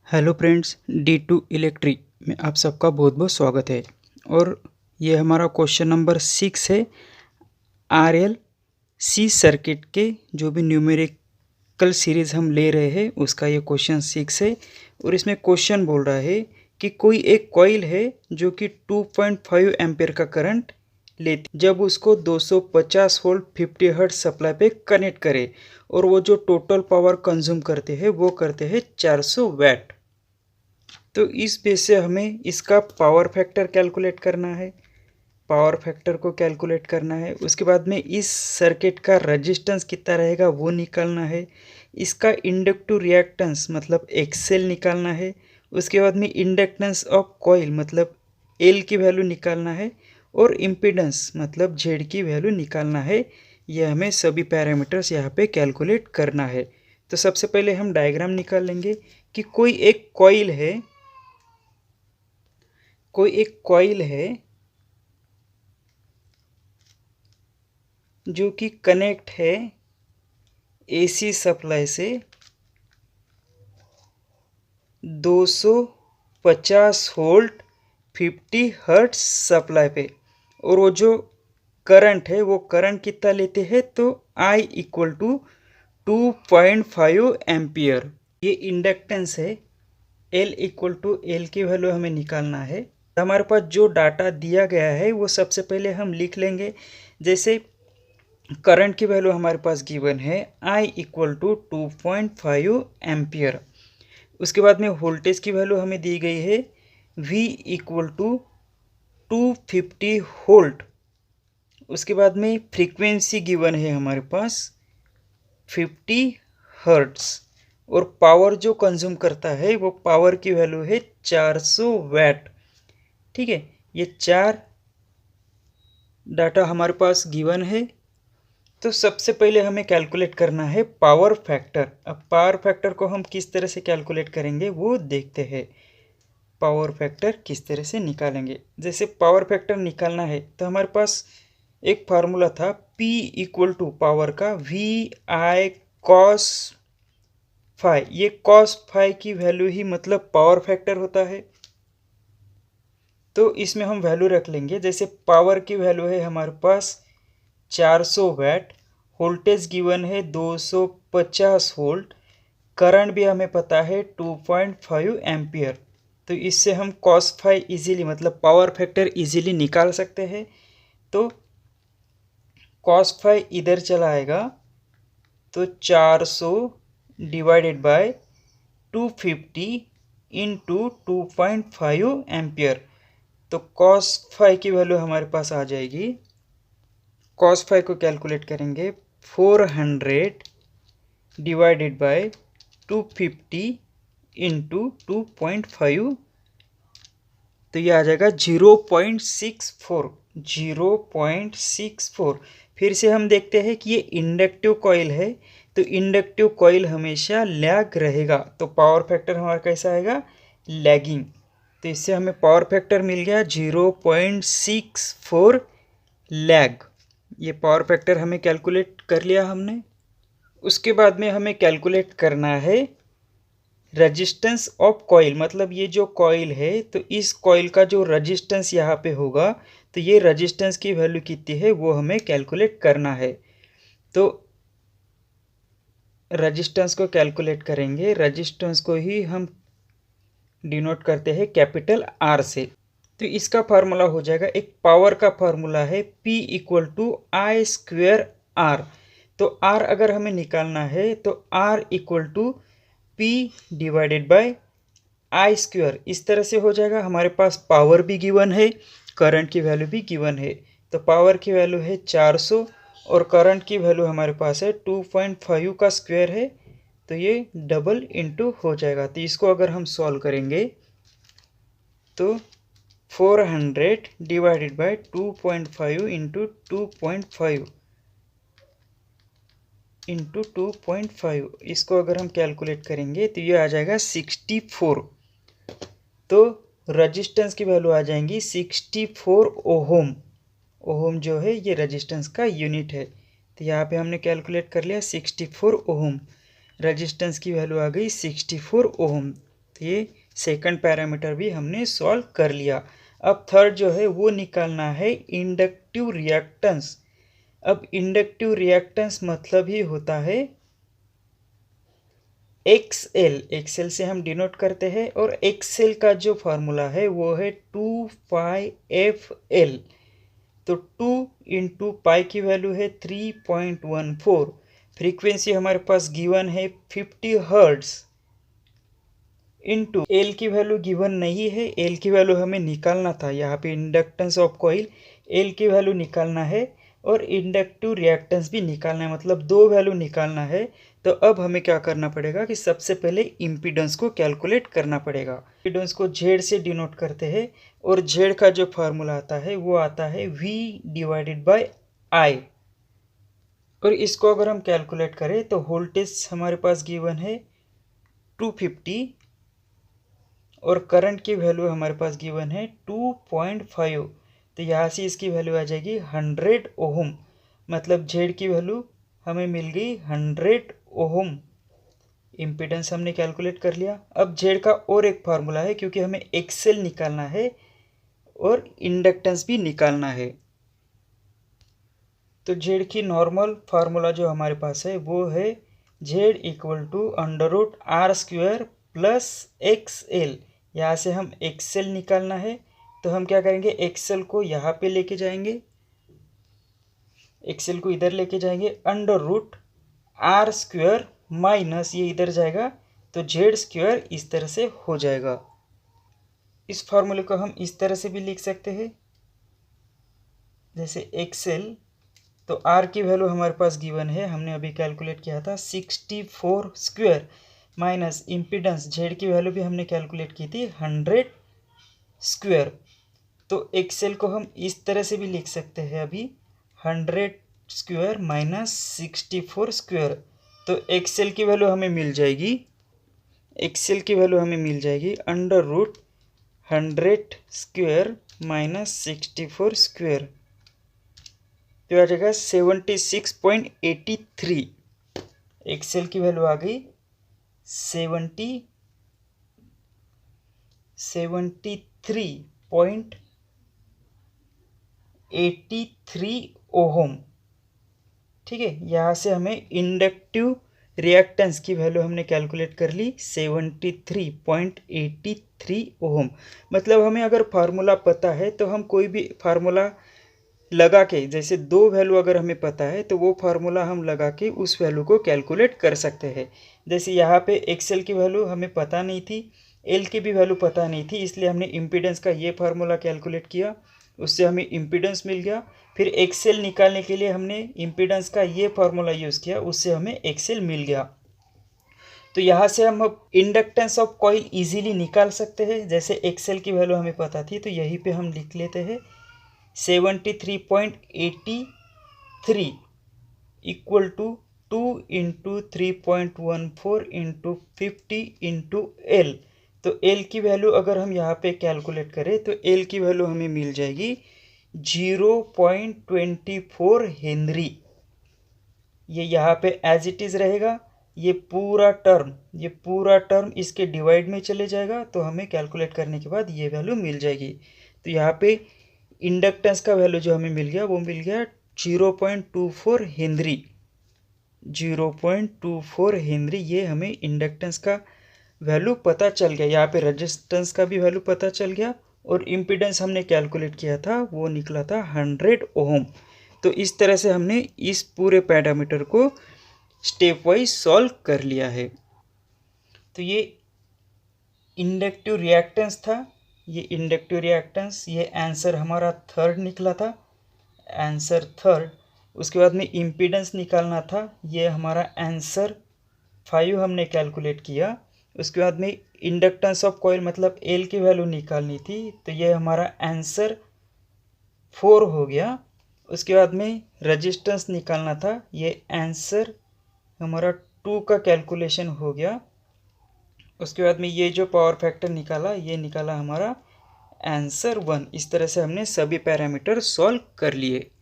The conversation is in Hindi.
हेलो फ्रेंड्स, D2 इलेक्ट्रिक में आप सबका बहुत बहुत स्वागत है। और ये हमारा क्वेश्चन नंबर 6 है। RL C सर्किट के जो भी न्यूमेरिकल सीरीज़ हम ले रहे हैं उसका ये क्वेश्चन 6 है। और इसमें क्वेश्चन बोल रहा है कि कोई एक कॉइल है जो कि 2.5 एम्पियर का करंट लेती, जब उसको 250 वोल्ट 50 हर्ट्ज सप्लाई पे कनेक्ट करे और वो जो टोटल पावर कंज्यूम करते हैं वो करते हैं 400 वैट। तो इस बेस से हमें इसका पावर फैक्टर कैलकुलेट करना है। पावर फैक्टर को कैलकुलेट करना है। उसके बाद में इस सर्किट का रेजिस्टेंस कितना रहेगा वो निकालना है। इसका इंडक्टिव रिएक्टेंस मतलब एक्सएल निकालना है। उसके बाद में इंडक्टेंस ऑफ कॉइल मतलब एल की वैल्यू निकालना है। और इम्पीडेंस मतलब जेड की वैल्यू निकालना है। यह हमें सभी पैरामीटर्स यहाँ पे कैलकुलेट करना है। तो सबसे पहले हम डायग्राम निकाल लेंगे कि कोई एक कॉइल है जो कि कनेक्ट है एसी सप्लाई से 250 वोल्ट 50 हर्ट्ज सप्लाई पे। और वो जो करंट है वो करंट कितना लेते हैं तो I इक्वल टू 2.5 एम्पियर। ये इंडक्टेंस है। L इक्वल टू एल की वैल्यू हमें निकालना है। हमारे पास जो डाटा दिया गया है वो सबसे पहले हम लिख लेंगे। जैसे करंट की वैल्यू हमारे पास गिवन है I इक्वल टू 2.5 एम्पियर। उसके बाद में वोल्टेज की वैल्यू हमें दी गई है V इक्वल टू 250 वोल्ट। उसके बाद में फ्रीक्वेंसी गिवन है हमारे पास 50 हर्ट्ज। और पावर जो कंज्यूम करता है वो पावर की वैल्यू है 400 वैट। ठीक है, ये चार डाटा हमारे पास गिवन है। तो सबसे पहले हमें कैलकुलेट करना है पावर फैक्टर। अब पावर फैक्टर को हम किस तरह से कैलकुलेट करेंगे वो देखते हैं। पावर फैक्टर किस तरह से निकालेंगे। जैसे पावर फैक्टर निकालना है तो हमारे पास एक फार्मूला था P इक्वल टू पावर का VI cos फाई। ये cos फाई की वैल्यू ही मतलब पावर फैक्टर होता है। तो इसमें हम वैल्यू रख लेंगे। जैसे पावर की वैल्यू है हमारे पास 400 वैट, वोल्टेज गिवन है 250 वोल्ट, करंट भी हमें पता है 2.5 एम्पियर। तो इससे हम cos फाई इजीली मतलब पावर फैक्टर इजीली निकाल सकते हैं। तो cos फाई इधर चला आएगा तो 400 डिवाइडेड बाय 250 इंटू 2.5 एम्पियर। तो cos फाई की वैल्यू हमारे पास आ जाएगी। cos फाई को कैलकुलेट करेंगे 400 डिवाइडेड बाय 250 इंटू 2.5। तो ये आ जाएगा 0.64। 0.64। फिर से हम देखते हैं कि ये इंडक्टिव कॉइल है तो इंडक्टिव कॉइल हमेशा लैग रहेगा। तो पावर फैक्टर हमारा कैसा आएगा लैगिंग। तो इससे हमें पावर फैक्टर मिल गया 0.64 लैग। ये पावर फैक्टर हमें कैलकुलेट कर लिया हमने। उसके बाद में हमें कैलकुलेट करना है रेजिस्टेंस ऑफ कॉइल। मतलब ये जो कॉइल है तो इस कॉइल का जो रेजिस्टेंस यहाँ पे होगा तो ये रेजिस्टेंस की वैल्यू कितनी है वो हमें कैलकुलेट करना है। तो रेजिस्टेंस को कैलकुलेट करेंगे। रेजिस्टेंस को ही हम डिनोट करते हैं कैपिटल R से। तो इसका फार्मूला हो जाएगा, एक पावर का फार्मूला है P equal to I square R। तो R अगर हमें निकालना है तो R equal to P divided by I square. इस तरह से हो जाएगा। हमारे पास पावर भी गिवन है, करंट की वैल्यू भी गिवन है। तो पावर की वैल्यू है 400 और करंट की वैल्यू हमारे पास है 2.5 का स्क्वायर है। तो ये डबल इंटू हो जाएगा। तो इसको अगर हम सॉल्व करेंगे तो 400 डिवाइडेड बाय 2.5 इंटू 2.5 इंटू 2.5, इसको अगर हम कैलकुलेट करेंगे तो ये आ जाएगा 64। तो रजिस्टेंस की वैल्यू आ जाएंगी 64 ओहम। ओहम जो है ये रजिस्टेंस का यूनिट है। तो यहाँ पे हमने कैलकुलेट कर लिया 64 ओहम। रजिस्टेंस की वैल्यू आ गई 64 ओहम। तो ये सेकंड पैरामीटर भी हमने सॉल्व कर लिया। अब थर्ड जो है वो निकालना है इंडक्टिव रिएक्टेंस। अब इंडक्टिव रिएक्टेंस मतलब ही होता है एक्सएल। एक्सएल से हम डिनोट करते हैं और एक्सएल का जो फार्मूला है वो है 2πfl। तो 2 इंटू पाई की वैल्यू है 3.14। फ्रीक्वेंसी हमारे पास गिवन है 50 हर्ट्ज इंटू एल की वैल्यू गिवन नहीं है, एल की वैल्यू हमें निकालना था। यहाँ पे इंडक्टेंस ऑफ कॉइल, एल की वैल्यू निकालना है और इंडक्टिव रिएक्टेंस भी निकालना है, मतलब दो वैल्यू निकालना है। तो अब हमें क्या करना पड़ेगा कि सबसे पहले इम्पीडेंस को कैलकुलेट करना पड़ेगा। इम्पीडेंस को जेड से डिनोट करते हैं और जेड का जो फार्मूला आता है वो आता है V डिवाइडेड बाय I। और इसको अगर हम कैलकुलेट करें तो वोल्टेज हमारे पास गिवन है 250 और करंट की वैल्यू हमारे पास गिवन है 2.5। तो यहाँ से इसकी वैल्यू आ जाएगी 100 ओहम, मतलब जेड की वैल्यू हमें मिल गई 100 ओहम। इम्पीडेंस हमने कैलकुलेट कर लिया। अब जेड का और एक फार्मूला है, क्योंकि हमें एक्सएल निकालना है और इंडक्टेंस भी निकालना है। तो जेड की नॉर्मल फार्मूला जो हमारे पास है वो है Z equal to √r² plus XL. यहाँ से हम एक्सएल निकालना है, तो हम क्या करेंगे, एक्सएल को यहाँ पे लेके जाएंगे, एक्सएल को इधर लेके जाएंगे, √r² माइनस ये इधर जाएगा तो z² इस तरह से हो जाएगा। इस फार्मूले को हम इस तरह से भी लिख सकते हैं, जैसे एक्सएल, तो r की वैल्यू हमारे पास गिवन है, हमने अभी कैलकुलेट किया था 64² माइनस इम्पीडेंस जेड की वैल्यू भी हमने कैलकुलेट की थी 100²। तो एक्सएल को हम इस तरह से भी लिख सकते हैं अभी 100² माइनस 64²। तो एक्सएल की वैल्यू हमें मिल जाएगी, एक्सएल की वैल्यू हमें मिल जाएगी √100² माइनस 64²। तो आ जाएगा 76.83। एक्सएल की वैल्यू आ गई 73.83 ओहम। ठीक है, यहाँ से हमें इंडक्टिव रिएक्टेंस की वैल्यू हमने कैलकुलेट कर ली 73.83 ओहम। मतलब हमें अगर फार्मूला पता है तो हम कोई भी फार्मूला लगा के, जैसे दो वैल्यू अगर हमें पता है तो वो फार्मूला हम लगा के उस वैल्यू को कैलकुलेट कर सकते हैं। जैसे यहाँ पे एक्सएल की वैल्यू हमें पता नहीं थी, एल की भी वैल्यू पता नहीं थी, इसलिए हमने इम्पीडेंस का ये फार्मूला कैलकुलेट किया, उससे हमें इम्पीडेंस मिल गया। फिर एक्सएल निकालने के लिए हमने इम्पीडेंस का ये फार्मूला यूज़ किया, उससे हमें एक्सएल मिल गया। तो यहाँ से हम अब इंडक्टेंस ऑफ कॉइल इजीली निकाल सकते हैं। जैसे एक्सएल की वैल्यू हमें पता थी तो यहीं पे हम लिख लेते हैं 73.83 equal to 2 into 3.14 into 50 into L. तो एल की वैल्यू अगर हम यहाँ पे कैलकुलेट करें तो एल की वैल्यू हमें मिल जाएगी 0.24 हेनरी। ये यहाँ पे एज इट इज़ रहेगा, ये पूरा टर्म इसके डिवाइड में चले जाएगा, तो हमें कैलकुलेट करने के बाद ये वैल्यू मिल जाएगी। तो यहाँ पे इंडक्टेंस का वैल्यू जो हमें मिल गया वो मिल गया 0.24 हेनरी। 0.24 हेनरी, ये हमें इंडक्टेंस का वैल्यू पता चल गया। यहाँ पे रेजिस्टेंस का भी वैल्यू पता चल गया और इम्पीडेंस हमने कैलकुलेट किया था वो निकला था 100 ओम। तो इस तरह से हमने इस पूरे पैरामीटर को स्टेप वाइज सॉल्व कर लिया है। तो ये इंडक्टिव रिएक्टेंस था, ये इंडक्टिव रिएक्टेंस, ये आंसर हमारा थर्ड निकला था, आंसर थर्ड। उसके बाद में इम्पीडेंस निकालना था, ये हमारा आंसर 5 हमने कैलकुलेट किया। उसके बाद में इंडक्टेंस ऑफ कॉइल मतलब एल की वैल्यू निकालनी थी, तो ये हमारा आंसर 4 हो गया। उसके बाद में रेजिस्टेंस निकालना था, ये आंसर हमारा 2 का कैलकुलेशन हो गया। उसके बाद में ये जो पावर फैक्टर निकाला, ये निकाला हमारा आंसर 1। इस तरह से हमने सभी पैरामीटर सॉल्व कर लिए।